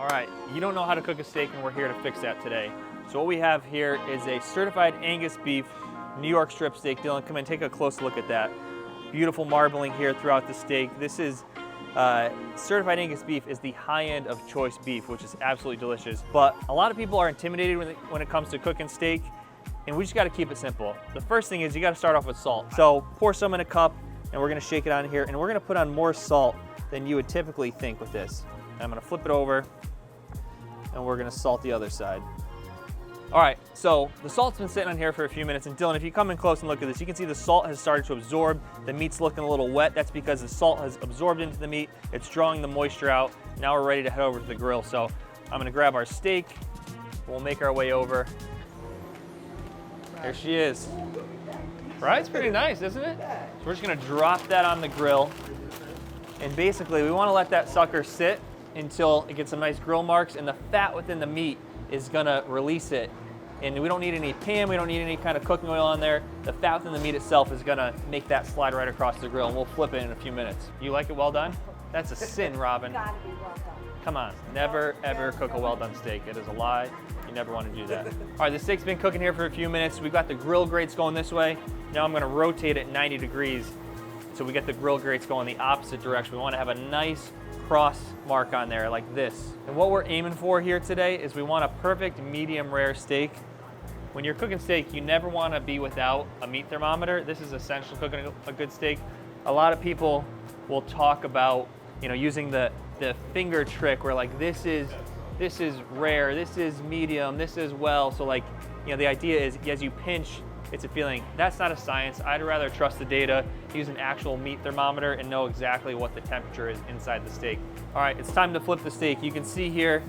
All right, you don't know how to cook a steak, and we're here to fix that today. So what we have here is a certified Angus beef New York strip steak. Dylan, come and take a close look at that. Beautiful marbling here throughout the steak. This is certified Angus beef is the high end of choice beef, which is absolutely delicious. But a lot of people are intimidated when it comes to cooking steak, and we just got to keep it simple. The first thing is you got to start off with salt. So pour some in a cup, and we're going to shake it on here, and we're going to put on more salt than you would typically think with this. And I'm going to flip it over, and we're going to salt the other side. All right, so the salt's been sitting on here for a few minutes, and Dylan, if you come in close and look at this, you can see the salt has started to absorb. The meat's looking a little wet. That's because the salt has absorbed into the meat. It's drawing the moisture out. Now we're ready to head over to the grill. So I'm gonna grab our steak. We'll make our way over. There she is. Right, it's pretty nice, isn't it? So we're just gonna drop that on the grill. And basically, we wanna let that sucker sit until it gets some nice grill marks, and the fat within the meat is gonna release it. And we don't need any pan, we don't need any kind of cooking oil on there. The fat within the meat itself is gonna make that slide right across the grill, and we'll flip it in a few minutes. You like it well done? That's a sin, Robin. Gotta be well done. Come on, never ever cook a well done steak. It is a lie. You never want to do that. All right, the steak's been cooking here for a few minutes. We've got the grill grates going this way. Now I'm gonna rotate it 90 degrees so we get the grill grates going the opposite direction. We wanna have a nice cross mark on there like this. And what we're aiming for here today is we want a perfect medium rare steak. When you're cooking steak, you never want to be without a meat thermometer. This is essential cooking a good steak. A lot of people will talk about, using the finger trick where like this is rare, this is medium, this is well. So like, the idea is as you pinch, it's a feeling. That's not a science. I'd rather trust the data, use an actual meat thermometer, and know exactly what the temperature is inside the steak. All right, it's time to flip the steak. You can see here,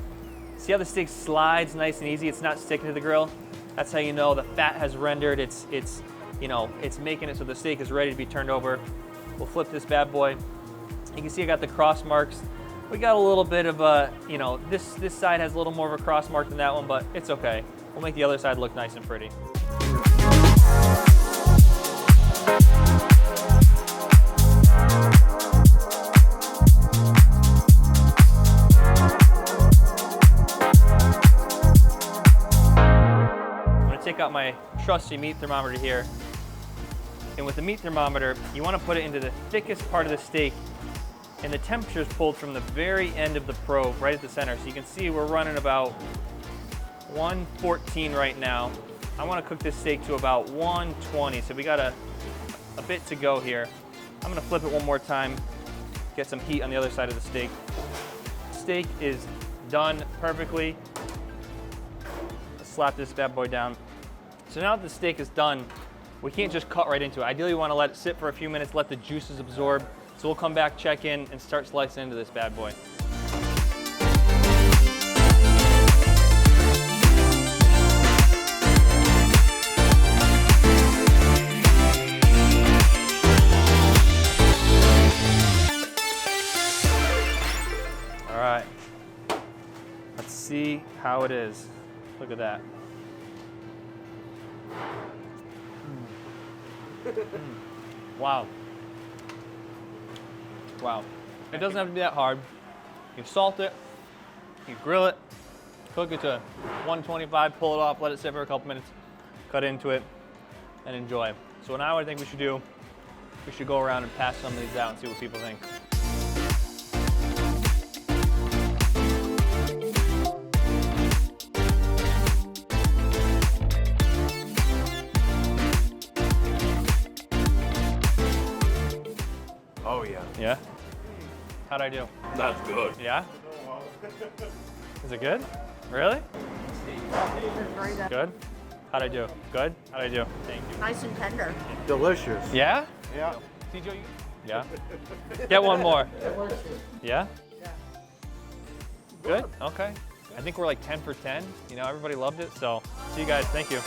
see how the steak slides nice and easy? It's not sticking to the grill. That's how you know the fat has rendered. It's making it so the steak is ready to be turned over. We'll flip this bad boy. You can see I got the cross marks. We got a little bit of a, this side has a little more of a cross mark than that one, but it's okay. We'll make the other side look nice and pretty. Take out my trusty meat thermometer here. And with the meat thermometer, you want to put it into the thickest part of the steak, and the temperature is pulled from the very end of the probe right at the center. So you can see we're running about 114 right now. I want to cook this steak to about 120, so we got a bit to go here. I'm going to flip it one more time, get some heat on the other side of the steak. Steak is done perfectly. Let's slap this bad boy down. So now that the steak is done, we can't just cut right into it. Ideally, we want to let it sit for a few minutes, let the juices absorb. So we'll come back, check in, and start slicing into this bad boy. All right, let's see how it is. Look at that. Wow. Wow. It doesn't have to be that hard. You salt it, you grill it, cook it to 125, pull it off, let it sit for a couple minutes, cut into it, and enjoy. So now I think we should do, we should go around and pass some of these out and see what people think. Oh yeah. Yeah? How'd I do? That's good. Yeah? Is it good? Really? Good? How'd I do? Good? How'd I do? Thank you. Nice and tender. Delicious. Yeah? Yeah. CJ, yeah? Get one more. Yeah? Good? Okay. I think we're like 10 for 10. Everybody loved it. So see you guys. Thank you.